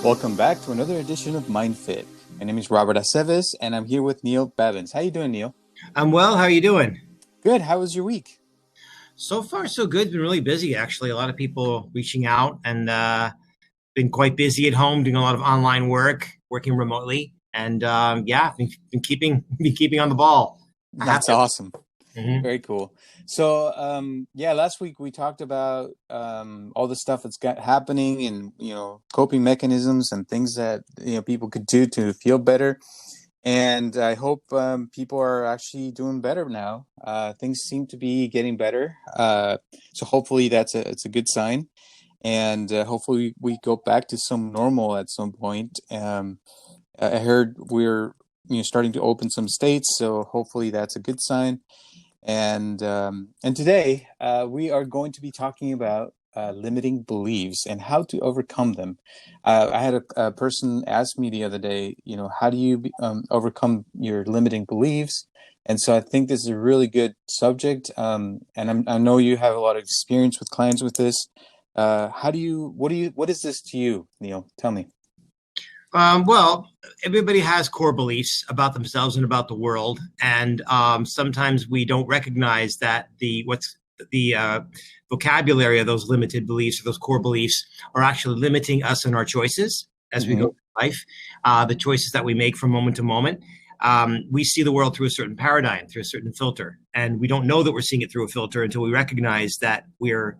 Welcome back to another edition of MindFit. My name is Robert Aceves, and I'm here with Neil Babins. How you doing, Neil? I'm well. How are you doing? Good. How was your week? So far, so good. Been really busy, actually. A lot of people reaching out and been quite busy at home, doing a lot of online work, working remotely, and yeah, been keeping been keeping on the ball. I have That's to. awesome. Mhm. Very cool. So, yeah, last week we talked about all the stuff that's got happening and coping mechanisms and things that people could do to feel better. And I hope people are actually doing better now. Things seem to be getting better. So hopefully it's a good sign. And hopefully we go back to some normal at some point. I heard we're starting to open some states, so hopefully that's a good sign. And today we are going to be talking about limiting beliefs and how to overcome them. I had a person ask me the other day, how do you overcome your limiting beliefs? And so I think this is a really good subject. I know you have a lot of experience with clients with this. What is this to you, Neil? Tell me. Well, everybody has core beliefs about themselves and about the world, and sometimes we don't recognize that the vocabulary of those limited beliefs or those core beliefs are actually limiting us in our choices as we go Hmm. through life. The choices that we make from moment to moment. We see the world through a certain paradigm, through a certain filter, and we don't know that we're seeing it through a filter until we recognize that we're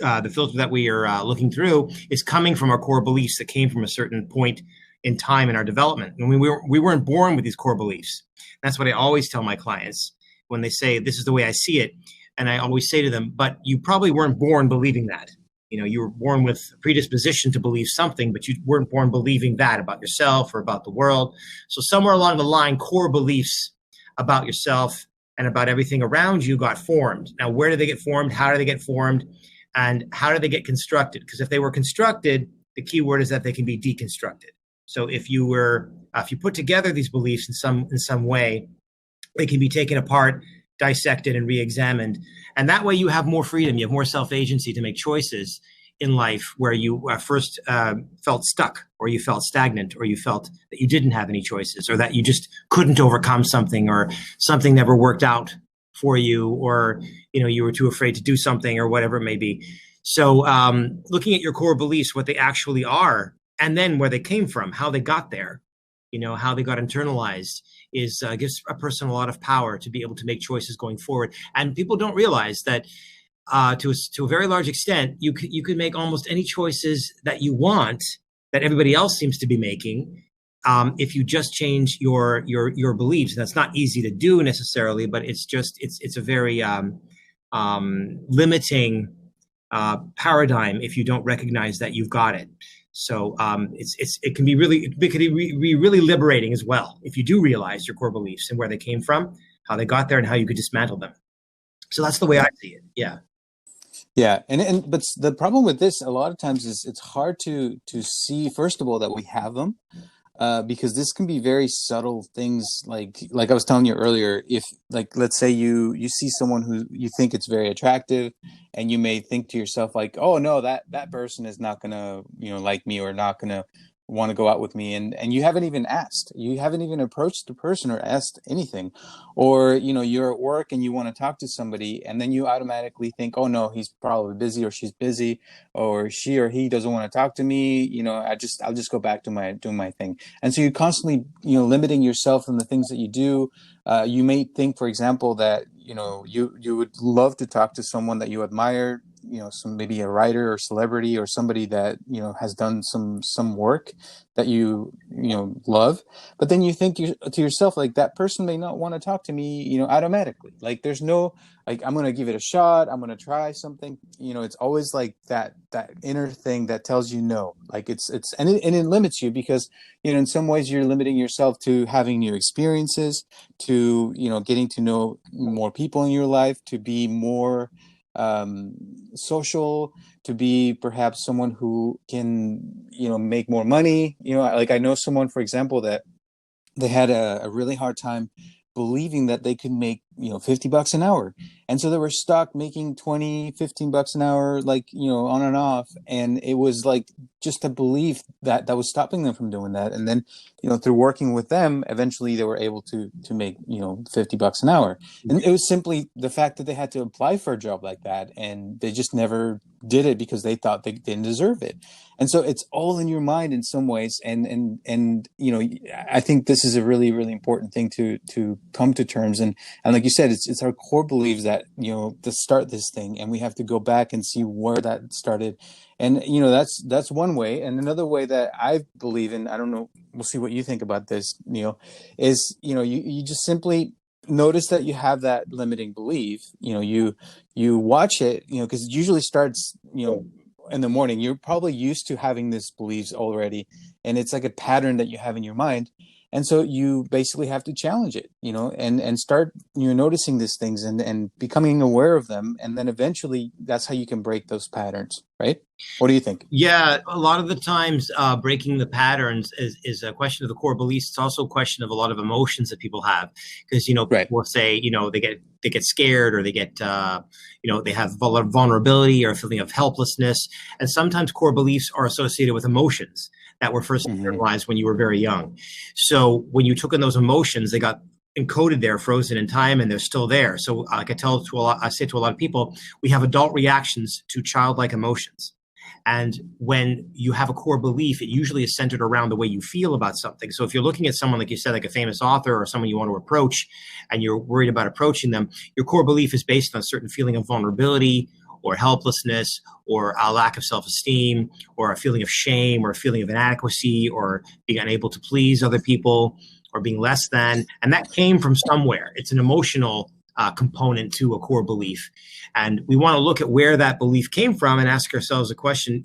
the filter that we are looking through is coming from our core beliefs that came from a certain point in time in our development. And we weren't born with these core beliefs. That's what I always tell my clients when they say, this is the way I see it. And I always say to them, but you probably weren't born believing that. You were born with a predisposition to believe something, but you weren't born believing that about yourself or about the world. So somewhere along the line, core beliefs about yourself and about everything around you got formed. Now, where do they get formed? How do they get formed? And how do they get constructed? Because if they were constructed, the key word is that they can be deconstructed. So if you put together these beliefs in some way, they can be taken apart, dissected, and re-examined. And that way, you have more freedom. You have more self-agency to make choices in life where you first felt stuck, or you felt stagnant, or you felt that you didn't have any choices, or that you just couldn't overcome something, or something never worked out for you, or you were too afraid to do something, or whatever it may be. So, looking at your core beliefs, what they actually are, and then where they came from, how they got there, how they got internalized, is gives a person a lot of power to be able to make choices going forward. And people don't realize that to a very large extent, you can make almost any choices that you want that everybody else seems to be making. If you just change your beliefs, and that's not easy to do necessarily, but it's a very limiting paradigm if you don't recognize that you've got it. So it can be really liberating as well if you do realize your core beliefs and where they came from, how they got there, and how you could dismantle them. So that's the way I see it. Yeah. Yeah, but the problem with this a lot of times is it's hard to see first of all that we have them, because this can be very subtle things like I was telling you earlier. If like let's say you see someone who you think it's very attractive, and you may think to yourself like, oh no, that person is not gonna like me, or not gonna want to go out with me, and you haven't even asked, you haven't even approached the person or asked anything, or you're at work and you want to talk to somebody, and then you automatically think, oh no, he's probably busy, or she's busy, or she or he doesn't want to talk to me, I'll just go back to my doing my thing. And so you're constantly limiting yourself in the things that you do. You may think, for example, that you would love to talk to someone that you admire, some maybe a writer or celebrity, or somebody that has done some work that you love. But then you think to yourself, like, that person may not want to talk to me automatically. Like, there's no, like, I'm going to give it a shot, I'm going to try something. It's always like that inner thing that tells you no. Like, it limits you, because in some ways you're limiting yourself to having new experiences, to getting to know more people in your life, to be more social, to be perhaps someone who can make more money. Like, I know someone, for example, that they had a really hard time believing that they could make $50 an hour. And so they were stuck making 20, $15 an hour, like, on and off. And it was like just a belief that was stopping them from doing that. And then, through working with them, eventually they were able to make, $50 an hour. And it was simply the fact that they had to apply for a job like that. And they just never did it because they thought they didn't deserve it. And so it's all in your mind in some ways. And I think this is a really, really important thing to come to terms. And like you said, it's our core beliefs that, to start this thing, and we have to go back and see where that started. And, that's one way. And another way that I believe in, I don't know, we'll see what you think about this, is, you just simply notice that you have that limiting belief. You watch it, because it usually starts, in the morning. You're probably used to having these beliefs already, and it's like a pattern that you have in your mind. And so you basically have to challenge it, and start, noticing these things and becoming aware of them. And then eventually that's how you can break those patterns, right? What do you think? Yeah, a lot of the times breaking the patterns is a question of the core beliefs. It's also a question of a lot of emotions that people have, because, Right. people say, they get scared, or they get, they have vulnerability or a feeling of helplessness. And sometimes core beliefs are associated with emotions that were first internalized when you were very young. So when you took in those emotions, they got encoded there, frozen in time, and they're still there. So like I say to a lot of people, we have adult reactions to childlike emotions. And when you have a core belief, it usually is centered around the way you feel about something. So if you're looking at someone, like you said, like a famous author or someone you want to approach, and you're worried about approaching them, your core belief is based on a certain feeling of vulnerability or helplessness or a lack of self-esteem or a feeling of shame or a feeling of inadequacy or being unable to please other people or being less than. And that came from somewhere. It's an emotional component to a core belief. And we want to look at where that belief came from and ask ourselves a question.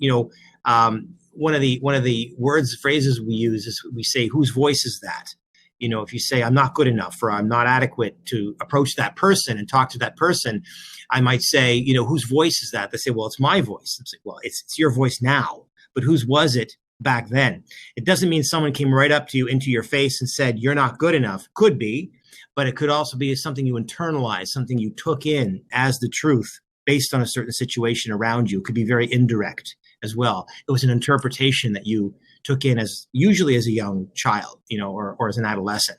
One of the phrases we use is we say, whose voice is that? If you say, I'm not good enough, or I'm not adequate to approach that person and talk to that person, I might say, whose voice is that? They say, well, it's my voice. I'm saying, well, it's your voice now, but whose was it back then? It doesn't mean someone came right up to you into your face and said, you're not good enough. Could be, but it could also be something you internalized, something you took in as the truth based on a certain situation around you. It could be very indirect as well. It was an interpretation that you took in usually as a young child, or as an adolescent.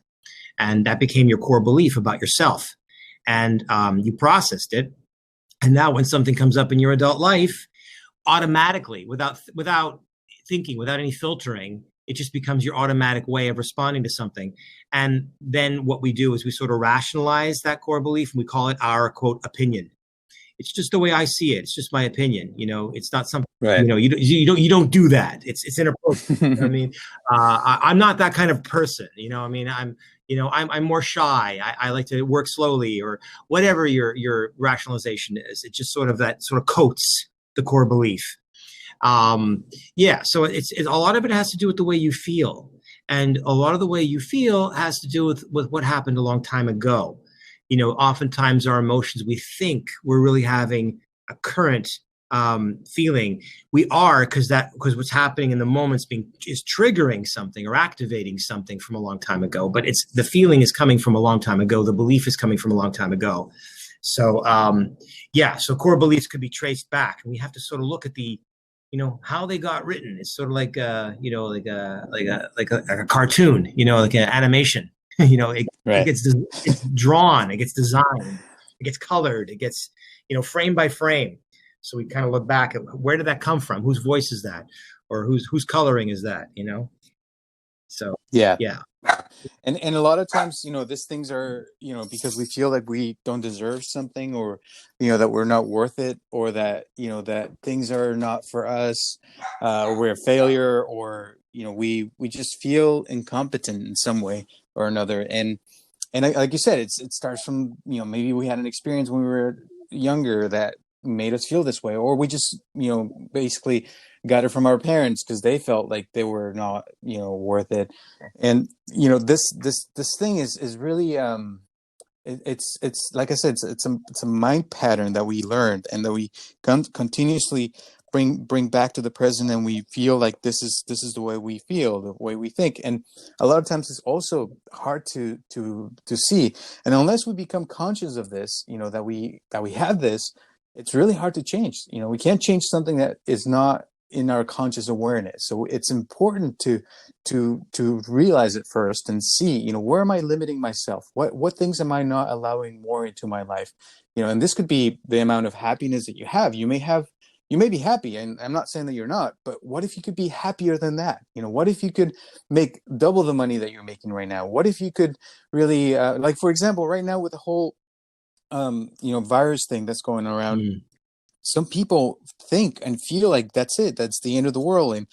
And that became your core belief about yourself. And you processed it. And now when something comes up in your adult life, automatically, without thinking, without any filtering, it just becomes your automatic way of responding to something. And then what we do is we sort of rationalize that core belief, and we call it our, quote, opinion. It's just the way I see it. It's just my opinion. It's not something, right. You don't do that. It's inappropriate. I mean, I'm not that kind of person. I'm more shy. I like to work slowly, or whatever your rationalization is. It just sort of coats the core belief. So it's a lot of it has to do with the way you feel, and a lot of the way you feel has to do with what happened a long time ago. Oftentimes our emotions, we think we're really having a current feeling. We are, because what's happening in the moment is triggering something or activating something from a long time ago. But the feeling is coming from a long time ago. The belief is coming from a long time ago. So so core beliefs could be traced back, and we have to sort of look at how they got written. It's sort of like a cartoon, like an animation. It gets drawn, it gets designed, it gets colored, it gets, frame by frame. So we kind of look back at where did that come from? Whose voice is that? Or whose coloring is that? So yeah. And a lot of times, these things are, because we feel like we don't deserve something, or, that we're not worth it, or that, that things are not for us, or we're a failure, or, we just feel incompetent in some way or another. And like you said, it starts from, maybe we had an experience when we were younger that made us feel this way, or we just, basically got it from our parents because they felt like they were not, worth it. And, this thing is really, it's like I said, it's a mind pattern that we learned and that we continuously bring back to the present, and we feel like this is the way we feel, the way we think. And a lot of times it's also hard to see. And unless we become conscious of this, that we have this, it's really hard to change. We can't change something that is not in our conscious awareness. So it's important to realize it first and see, where am I limiting myself? What things am I not allowing more into my life? And this could be the amount of happiness that you have. You may be happy, and I'm not saying that you're not, but what if you could be happier than that? What if you could make double the money that you're making right now? What if you could really, like, for example, right now with the whole, virus thing that's going around, some people think and feel like that's it, that's the end of the world.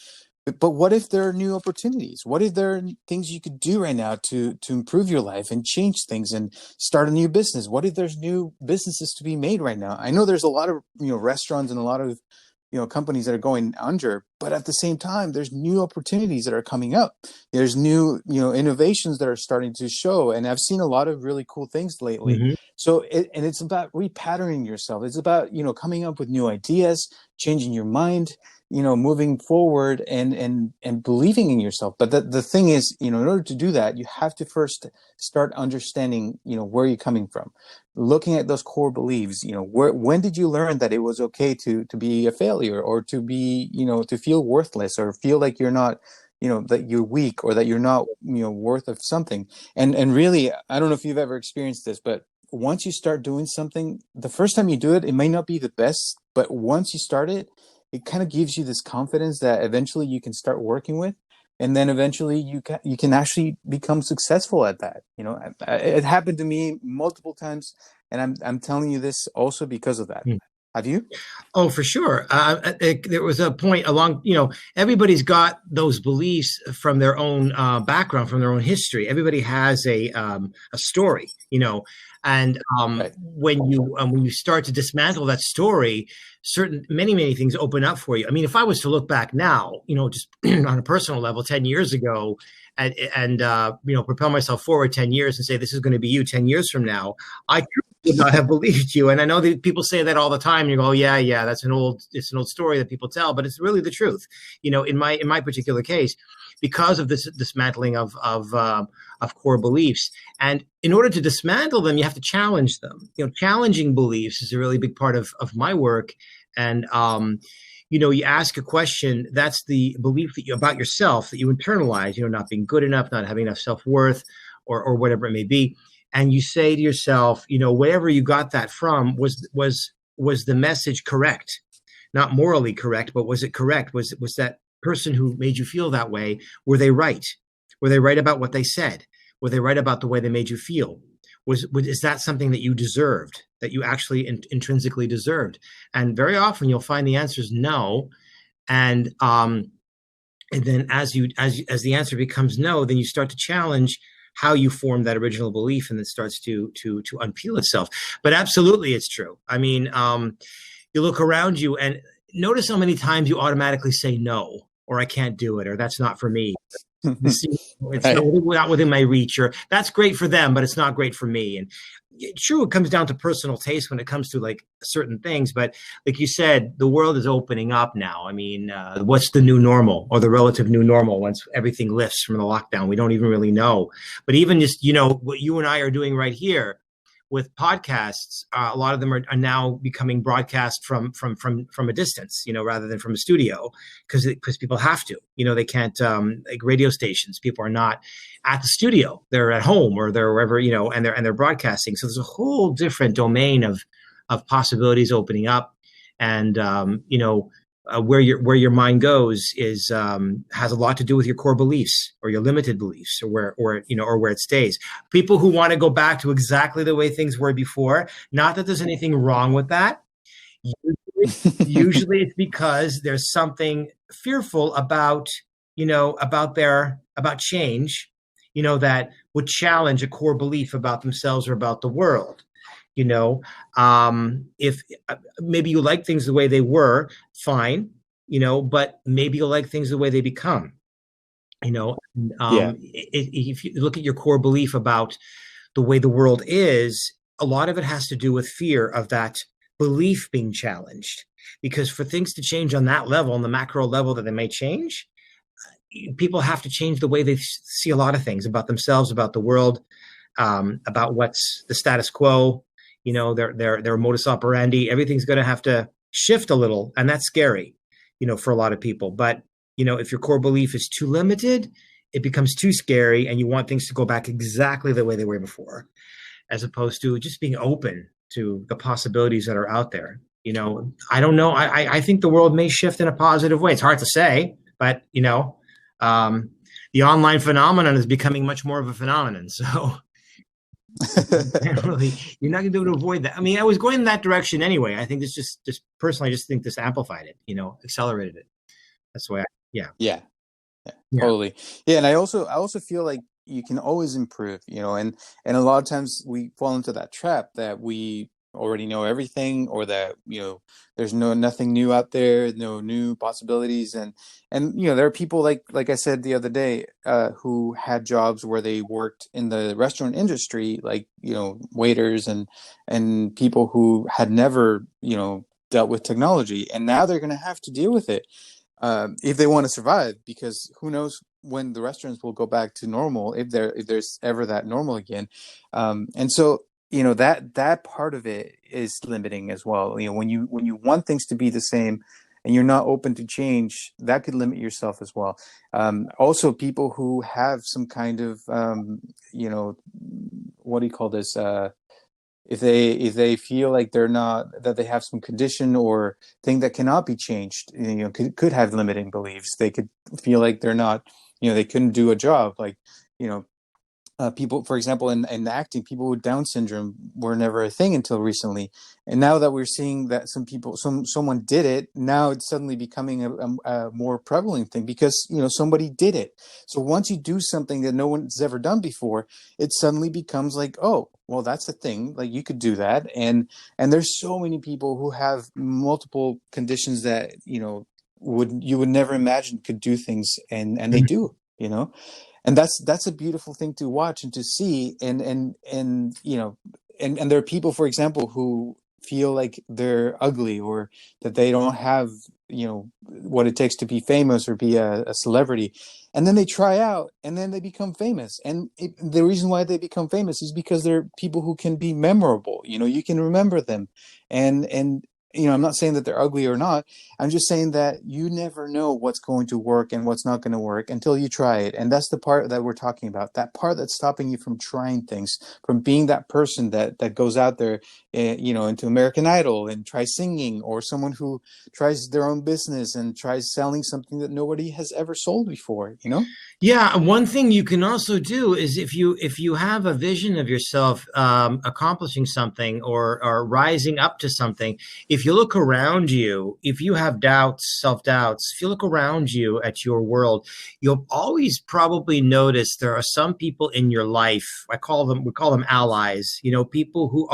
But what if there are new opportunities? What if there are things you could do right now to improve your life and change things and start a new business? What if there's new businesses to be made right now? I know there's a lot of restaurants and a lot of companies that are going under, but at the same time, there's new opportunities that are coming up. There's new innovations that are starting to show, and I've seen a lot of really cool things lately. Mm-hmm. So it's about repatterning yourself. It's about coming up with new ideas, changing your mind, moving forward and believing in yourself. But the thing is, in order to do that, you have to first start understanding, where you're coming from, looking at those core beliefs. When did you learn that it was okay to be a failure, or to be, to feel worthless, or feel like you're not, that you're weak, or that you're not, worth of something. And really, I don't know if you've ever experienced this, but once you start doing something, the first time you do it, it may not be the best, but once you start it, it kind of gives you this confidence that eventually you can start working with, and then eventually you can actually become successful at that. It happened to me multiple times, and I'm telling you this also because of that. Have you? Oh, for sure. There was a point along, everybody's got those beliefs from their own background, from their own history. Everybody has a story, and Right. when you start to dismantle that story, many things open up for you. I mean, if I was to look back now, just on a personal level, 10 years ago, and propel myself forward 10 years and say, this is going to be you 10 years from now, I would not have believed you. And I know that people say that all the time. You go, yeah, it's an old story that people tell, but it's really the truth. In my particular case, because of this dismantling of core beliefs. And in order to dismantle them, you have to challenge them. Challenging beliefs is a really big part of my work. And you ask a question, that's the belief that about yourself that you internalize, not being good enough, not having enough self-worth, or whatever it may be. And you say to yourself, wherever you got that from, was the message correct? Not morally correct, but was it correct? Was that person who made you feel that way, were they right? Were they right about what they said? Were they right about the way they made you feel? Is that something that you deserved, that you actually intrinsically deserved? And very often you'll find the answer is no. And then as the answer becomes no, then you start to challenge how you formed that original belief, and it starts to unpeel itself. But absolutely, it's true. I mean, you look around you and notice how many times you automatically say no, or I can't do it, or that's not for me. It's not within my reach, or that's great for them, but it's not great for me. And true, it comes down to personal taste when it comes to like certain things. But like you said, the world is opening up now. I mean, what's the new normal, or the relative new normal once everything lifts from the lockdown? We don't even really know. But even just, what you and I are doing right here with podcasts, a lot of them are now becoming broadcast from a distance, rather than from a studio, because people have to, they can't, like radio stations, people are not at the studio, they're at home, or they're wherever, and they're broadcasting. So there's a whole different domain of possibilities opening up, and where your mind goes is has a lot to do with your core beliefs, or your limited beliefs, or where it stays. People who want to go back to exactly the way things were before, not that there's anything wrong with that. Usually it's because there's something fearful about change, that would challenge a core belief about themselves or about the world. If maybe you like things the way they were, fine, but maybe you'll like things the way they become, if you look at your core belief about the way the world is, a lot of it has to do with fear of that belief being challenged. because for things to change on that level, on the macro level that they may change, people have to change the way they see a lot of things about themselves, about the world, about what's the status quo, their modus operandi. Everything's going to have to shift a little, and that's scary, for a lot of people. But if your core belief is too limited, it becomes too scary, and you want things to go back exactly the way they were before, as opposed to just being open to the possibilities that are out there. I don't know. I think the world may shift in a positive way. It's hard to say, but the online phenomenon is becoming much more of a phenomenon. So really, you're not going to be able to avoid that. I mean, I was going in that direction anyway. I think this just personally, I just think this amplified it, accelerated it. That's the way Yeah. Yeah. Totally. Yeah. And I also feel like you can always improve, and a lot of times we fall into that trap that we already know everything, or that, there's nothing new out there, no new possibilities. And there are people like I said the other day, who had jobs where they worked in the restaurant industry, like, waiters and people who had never, dealt with technology, and now they're going to have to deal with it, if they want to survive, because who knows when the restaurants will go back to normal, if there's ever that normal again. And so, that part of it is limiting as well. When you want things to be the same and you're not open to change, that could limit yourself as well. Also, people who have some kind of, what do you call this? If they feel like that they have some condition or thing that cannot be changed, could have limiting beliefs. They could feel like they're not, they couldn't do a job. Like, people, for example, in acting, people with Down syndrome were never a thing until recently. And now that we're seeing that someone did it, now it's suddenly becoming a more prevalent thing because, somebody did it. So once you do something that no one's ever done before, it suddenly becomes like, oh, well, that's a thing. Like, you could do that. And there's so many people who have multiple conditions that, you would never imagine could do things, and they do, and that's a beautiful thing to watch and to see. And there are people, for example, who feel like they're ugly, or that they don't have, what it takes to be famous or be a celebrity. And then they try out, and then they become famous. And the reason why they become famous is because they're people who can be memorable. You can remember them. And I'm not saying that they're ugly or not. I'm just saying that you never know what's going to work and what's not going to work until you try it. And that's the part that we're talking about, that part that's stopping you from trying things, from being that person that goes out there, into American Idol and tries singing, or someone who tries their own business and tries selling something that nobody has ever sold before, Yeah, one thing you can also do is if you have a vision of yourself accomplishing something, or rising up to something, if you look around you, if you have doubts, self-doubts, if you look around you at your world, you'll always probably notice there are some people in your life. We call them allies, people who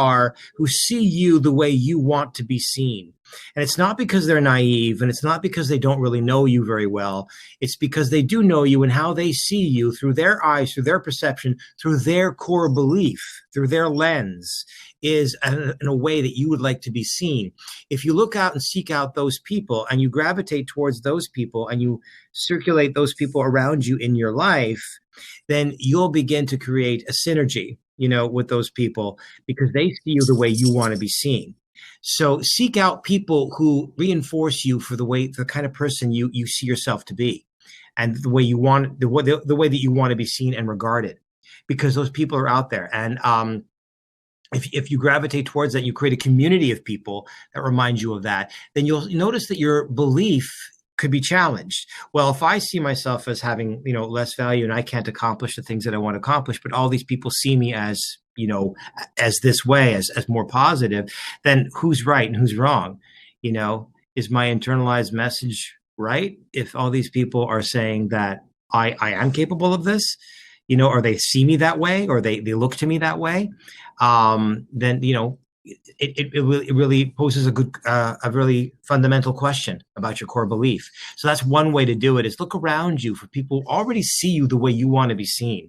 see you the way you want to be seen. And it's not because they're naive, and it's not because they don't really know you very well. It's because they do know you, and how they see you through their eyes, through their perception, through their core belief, through their lens, is in a way that you would like to be seen. If you look out and seek out those people, and you gravitate towards those people, and you circulate those people around you in your life, then you'll begin to create a synergy, with those people, because they see you the way you want to be seen. So seek out people who reinforce you for the kind of person you see yourself to be, and the way the way that you want to be seen and regarded, because those people are out there. And if you gravitate towards that, you create a community of people that remind you of that, then you'll notice that your belief could be challenged. Well, if I see myself as having, less value, and I can't accomplish the things that I want to accomplish, but all these people see me as, as this way, as more positive, then who's right and who's wrong? Is my internalized message right? If all these people are saying that I am capable of this, or they see me that way, or they look to me that way, then, it really poses a really fundamental question about your core belief. So that's one way to do it, is look around you for people who already see you the way you want to be seen.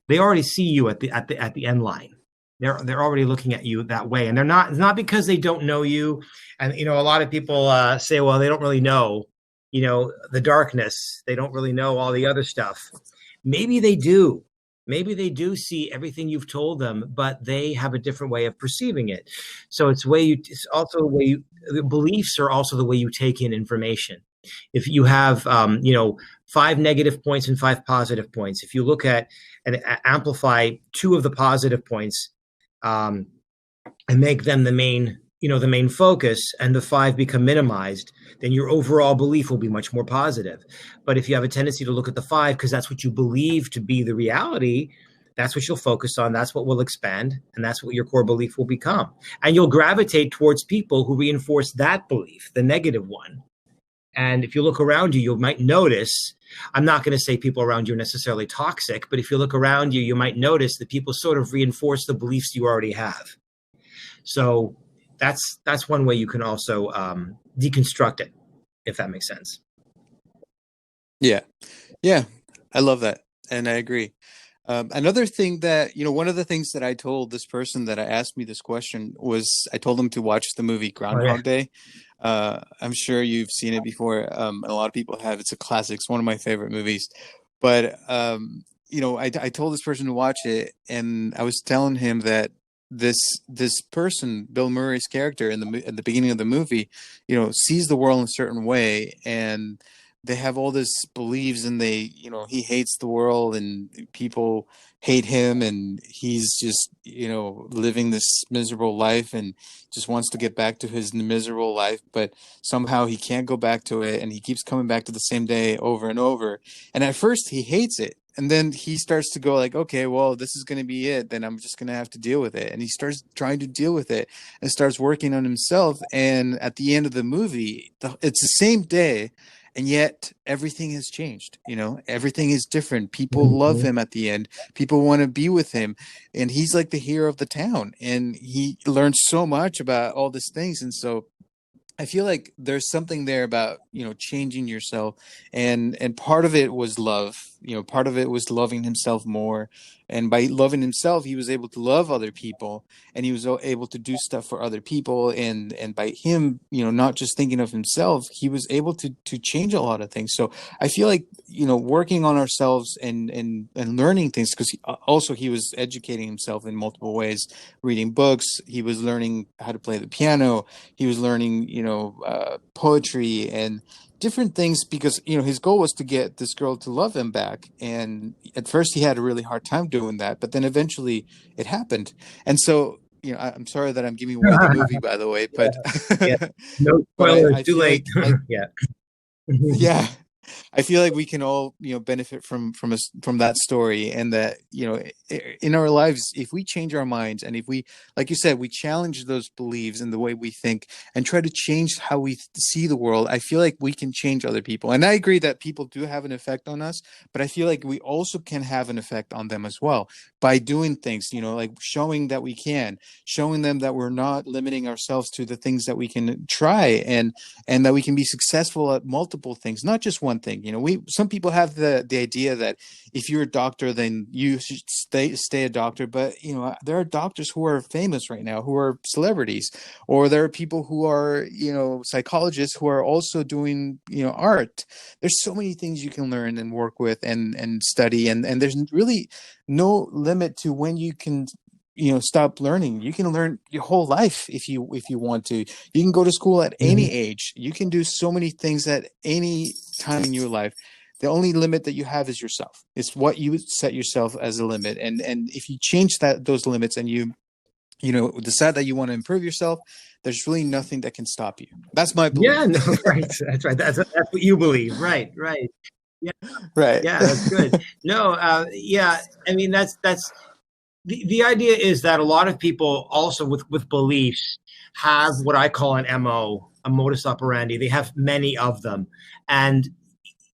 They already see you at the end line. They're already looking at you that way, and they're not. It's not because they don't know you. And a lot of people say, well, they don't really know, the darkness. They don't really know all the other stuff. Maybe they do. Maybe they do see everything you've told them, but they have a different way of perceiving it. So it's also the way the beliefs are also the way you take in information. If you have, 5 negative points and 5 positive points, if you look at and amplify 2 of the positive points, and make them the main focus, and the 5 become minimized, then your overall belief will be much more positive. But if you have a tendency to look at the 5 because that's what you believe to be the reality, that's what you'll focus on. That's what will expand, and that's what your core belief will become. And you'll gravitate towards people who reinforce that belief, the negative one. And if you look around you, you might notice, I'm not going to say people around you are necessarily toxic, but if you look around you, you might notice that people sort of reinforce the beliefs you already have. So that's one way you can also deconstruct it, if that makes sense. Yeah. Yeah. I love that. And I agree. Another thing that, one of the things that I told this person that asked me this question was I told him to watch the movie Groundhog Day. I'm sure you've seen it before. A lot of people have. It's a classic. It's one of my favorite movies. But, I told this person to watch it, and I was telling him that this person, Bill Murray's character at the beginning of the movie, sees the world in a certain way, and they have all this beliefs, and he hates the world, and people hate him, and he's just, living this miserable life and just wants to get back to his miserable life, but somehow he can't go back to it, and he keeps coming back to the same day over and over. And at first he hates it. And then he starts to go like, okay, well, this is going to be it. Then I'm just going to have to deal with it. And he starts trying to deal with it and starts working on himself. And at the end of the movie, it's the same day. And yet everything has changed. Everything is different. People love him at the end. People want to be with him. And he's like the hero of the town. And he learns so much about all these things. And so I feel like there's something there about, changing yourself, and part of it was love. Part of it was loving himself more. And by loving himself, he was able to love other people, and he was able to do stuff for other people. And by him, not just thinking of himself, he was able to change a lot of things. So I feel like, working on ourselves and learning things, because he was educating himself in multiple ways, reading books. He was learning how to play the piano. He was learning, poetry and different things, because his goal was to get this girl to love him back. And at first he had a really hard time doing that, but then eventually it happened. And so I'm sorry that I'm giving away the movie, by the way, but yeah. No spoilers, I too late. Yeah. Yeah, I feel like we can all, benefit from that story, and that, in our lives, if we change our minds, and if we, like you said, we challenge those beliefs and the way we think, and try to change how we see the world, I feel like we can change other people. And I agree that people do have an effect on us, but I feel like we also can have an effect on them as well by doing things, like showing that we can, showing them that we're not limiting ourselves to the things that we can try, and that we can be successful at multiple things, not just one thing. Some people have the idea that if you're a doctor, then you should stay a doctor. But there are doctors who are famous right now, who are celebrities, or there are people who are psychologists who are also doing art. There's so many things you can learn and work with and study, and there's really no limit to when you can stop learning. You can learn your whole life if you want to. You can go to school at any age. You can do so many things at any time in your life. The only limit that you have is yourself. It's what you set yourself as a limit. And if you change those limits, and you decide that you want to improve yourself, there's really nothing that can stop you. That's my belief. Yeah, no, right. That's right. That's what you believe. Right. Yeah. Right. Yeah, that's good. No, yeah. I mean, that's the idea is that a lot of people also with beliefs have what I call an MO, a modus operandi. They have many of them. And,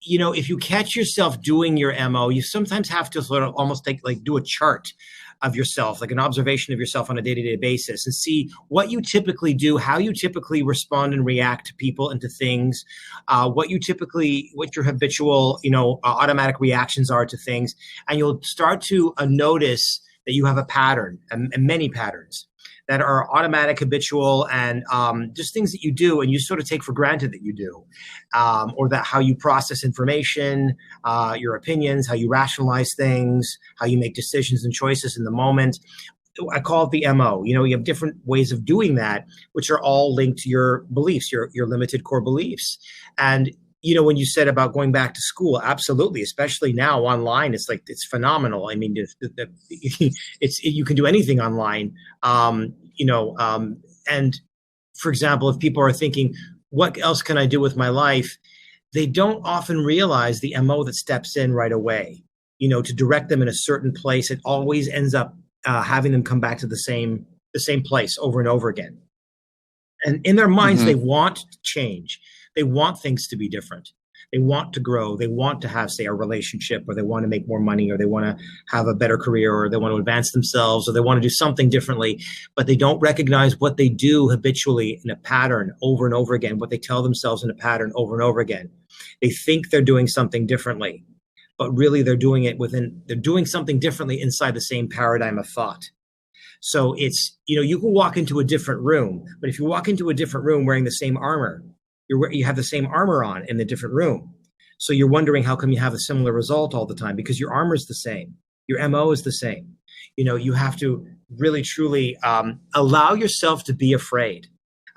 if you catch yourself doing your MO, you sometimes have to sort of almost do a chart of yourself, like an observation of yourself on a day-to-day basis, and see what you typically do, how you typically respond and react to people and to things, what your habitual, automatic reactions are to things. And you'll start to notice that you have a pattern and many patterns that are automatic, habitual, and just things that you do and you sort of take for granted that you do, or that how you process information, your opinions, how you rationalize things, how you make decisions and choices in the moment. I call it the MO. You know, you have different ways of doing that, which are all linked to your beliefs, your limited core beliefs. And you know, when you said about going back to school, absolutely, especially now online, it's phenomenal. I mean, you can do anything online. And for example, if people are thinking, what else can I do with my life? They don't often realize the MO that steps in right away. You know, to direct them in a certain place, it always ends up having them come back to the same place over and over again. And in their minds, they want change. They want things to be different. They want to grow. They want to have, say, a relationship, or they want to make more money, or they want to have a better career, or they want to advance themselves, or they want to do something differently, but they don't recognize what they do habitually in a pattern over and over again, what they tell themselves in a pattern over and over again. They think they're doing something differently, but really they're doing something differently inside the same paradigm of thought. So it's, you know, you can walk into a different room, but if you walk into a different room wearing the same armor, you have the same armor on in the different room. So you're wondering how come you have a similar result all the time, because your armor is the same. Your MO is the same. You know, you have to really, truly allow yourself to be afraid.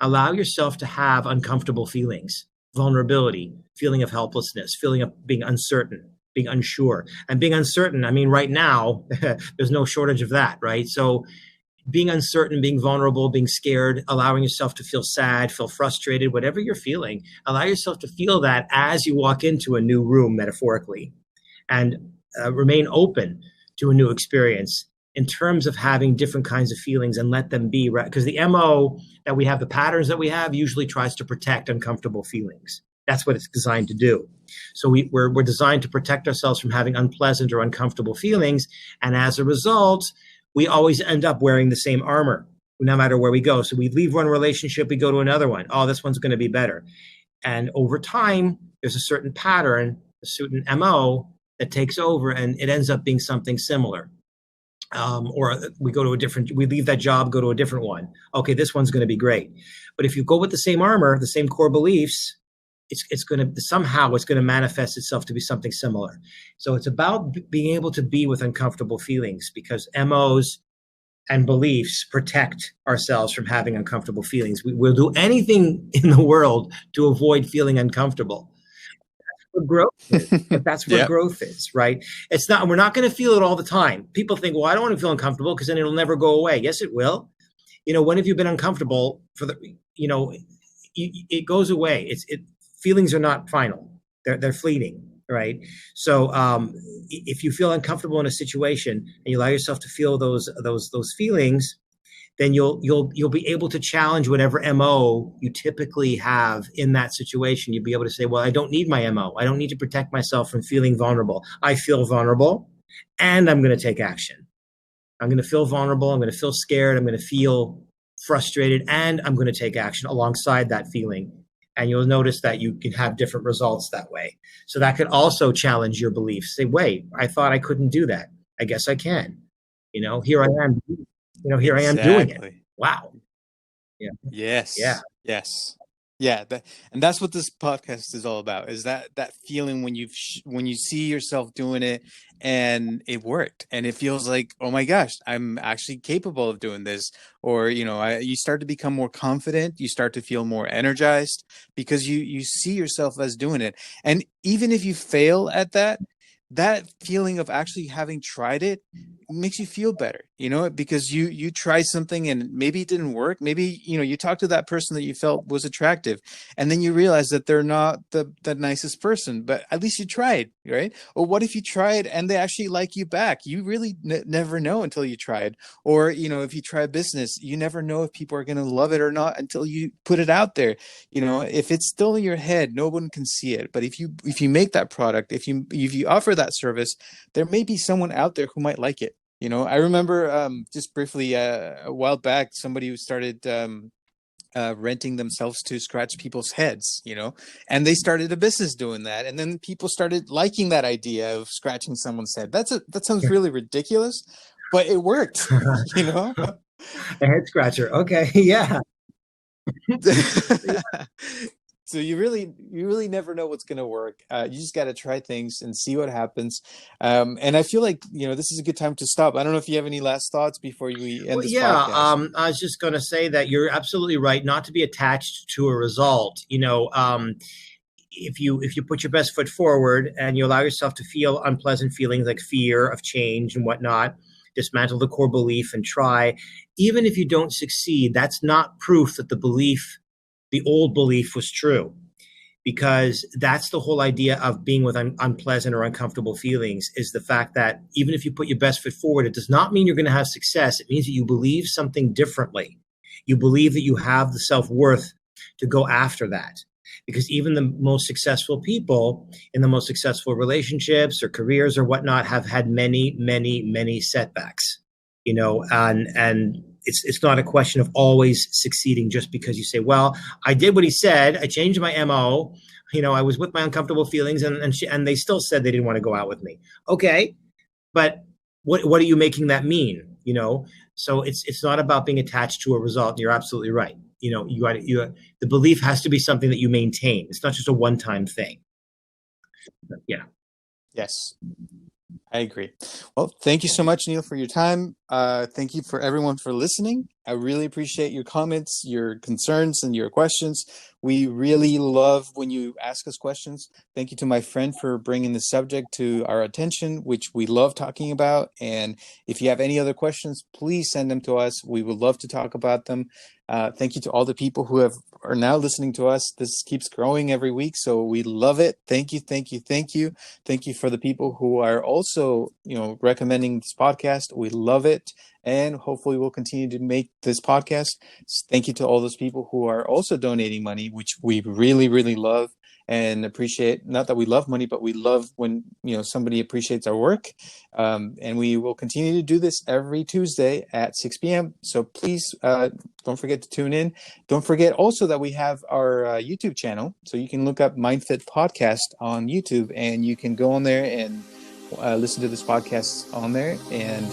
Allow yourself to have uncomfortable feelings, vulnerability, feeling of helplessness, feeling of being uncertain, being unsure. And being uncertain, I mean, right now, there's no shortage of that, right? So being uncertain, being vulnerable, being scared, allowing yourself to feel sad, feel frustrated, whatever you're feeling, allow yourself to feel that as you walk into a new room, metaphorically, and remain open to a new experience in terms of having different kinds of feelings, and let them be, right? Because the MO that we have, the patterns that we have, usually tries to protect uncomfortable feelings. That's what it's designed to do. So we're designed to protect ourselves from having unpleasant or uncomfortable feelings. And as a result, we always end up wearing the same armor no matter where we go. So we leave one relationship, we go to another one. Oh, this one's going to be better. And over time, there's a certain pattern, a certain MO that takes over, and it ends up being something similar. Or we leave that job, go to a different one. Okay, this one's going to be great. But if you go with the same armor, the same core beliefs, it's going to manifest itself to be something similar. So it's about being able to be with uncomfortable feelings, because MOs and beliefs protect ourselves from having uncomfortable feelings. We'll do anything in the world to avoid feeling uncomfortable. That's what growth is. That's what growth is, right? It's not. We're not going to feel it all the time. People think, well, I don't want to feel uncomfortable because then it'll never go away. Yes, it will. You know, when have you been uncomfortable it goes away. Feelings are not final. They're fleeting, right? So if you feel uncomfortable in a situation and you allow yourself to feel those feelings, then you'll be able to challenge whatever MO you typically have in that situation. You'll be able to say, well, I don't need my MO. I don't need to protect myself from feeling vulnerable. I feel vulnerable, and I'm going to take action. I'm going to feel vulnerable. I'm going to feel scared. I'm going to feel frustrated, and I'm going to take action alongside that feeling. And you'll notice that you can have different results that way. So that could also challenge your beliefs. Say, wait, I thought I couldn't do that. I guess I can. You know, here I am. Here I am doing it. Wow. Yeah. Yes. Yeah. Yes. Yeah. And that's what this podcast is all about, is that feeling when you see yourself doing it and it worked, and it feels like, oh my gosh, I'm actually capable of doing this. Or, you start to become more confident. You start to feel more energized because you see yourself as doing it. And even if you fail at that feeling of actually having tried it makes you feel better, because you tried something and maybe it didn't work. Maybe, you talked to that person that you felt was attractive, and then you realize that they're not the nicest person, but at least you tried, right? Or what if you tried and they actually like you back? You really never know until you tried. Or, if you try a business, you never know if people are going to love it or not until you put it out there. If it's still in your head, no one can see it. But if you make that product, if you offer that service, there may be someone out there who might like it. I remember just briefly a while back, somebody who started renting themselves to scratch people's heads, and they started a business doing that. And then people started liking that idea of scratching someone's head. That sounds really ridiculous, but it worked, you know? A head scratcher. Okay. Yeah. So you really never know what's going to work. You just got to try things and see what happens. And I feel like, this is a good time to stop. I don't know if you have any last thoughts before we end Well, this yeah. podcast. I was just going to say that you're absolutely right not to be attached to a result. If you put your best foot forward and you allow yourself to feel unpleasant feelings like fear of change and whatnot, dismantle the core belief and try. Even if you don't succeed, that's not proof that the old belief was true. Because that's the whole idea of being with unpleasant or uncomfortable feelings, is the fact that even if you put your best foot forward, it does not mean you're going to have success. It means that you believe something differently. You believe that you have the self-worth to go after that. Because even the most successful people in the most successful relationships or careers or whatnot have had many, many, many setbacks, and it's not a question of always succeeding just because you say, well, I did what he said. I changed my MO. I was with my uncomfortable feelings and they still said they didn't want to go out with me. Okay. But what are you making that mean? So it's not about being attached to a result. You're absolutely right. The belief has to be something that you maintain. It's not just a one-time thing. Yeah. Yes. I agree. Well, thank you so much, Neil, for your time. Thank you for everyone for listening. I really appreciate your comments, your concerns, and your questions. We really love when you ask us questions. Thank you to my friend for bringing the subject to our attention, which we love talking about. And if you have any other questions, please send them to us. We would love to talk about them. Thank you to all the people who are now listening to us. This keeps growing every week, so we love it. Thank you, thank you, thank you. Thank you for the people who are also, recommending this podcast. We love it. And hopefully we'll continue to make this podcast. Thank you to all those people who are also donating money, which we really, really love and appreciate. Not that we love money, but we love when, somebody appreciates our work. And we will continue to do this every Tuesday at 6 p.m. So please don't forget to tune in. Don't forget also that we have our YouTube channel. So you can look up MindFit Podcast on YouTube and you can go on there and listen to this podcast on there, and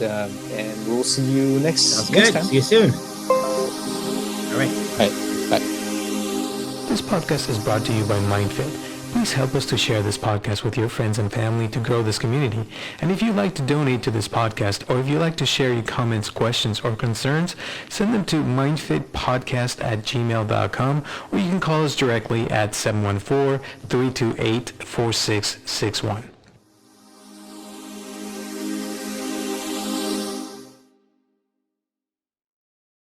we'll see you next time. See you soon. All right. Bye. This podcast is brought to you by MindFit. Please help us to share this podcast with your friends and family to grow this community. And if you'd like to donate to this podcast, or if you'd like to share your comments, questions, or concerns, send them to mindfitpodcast@gmail.com, or you can call us directly at 714-328-4661.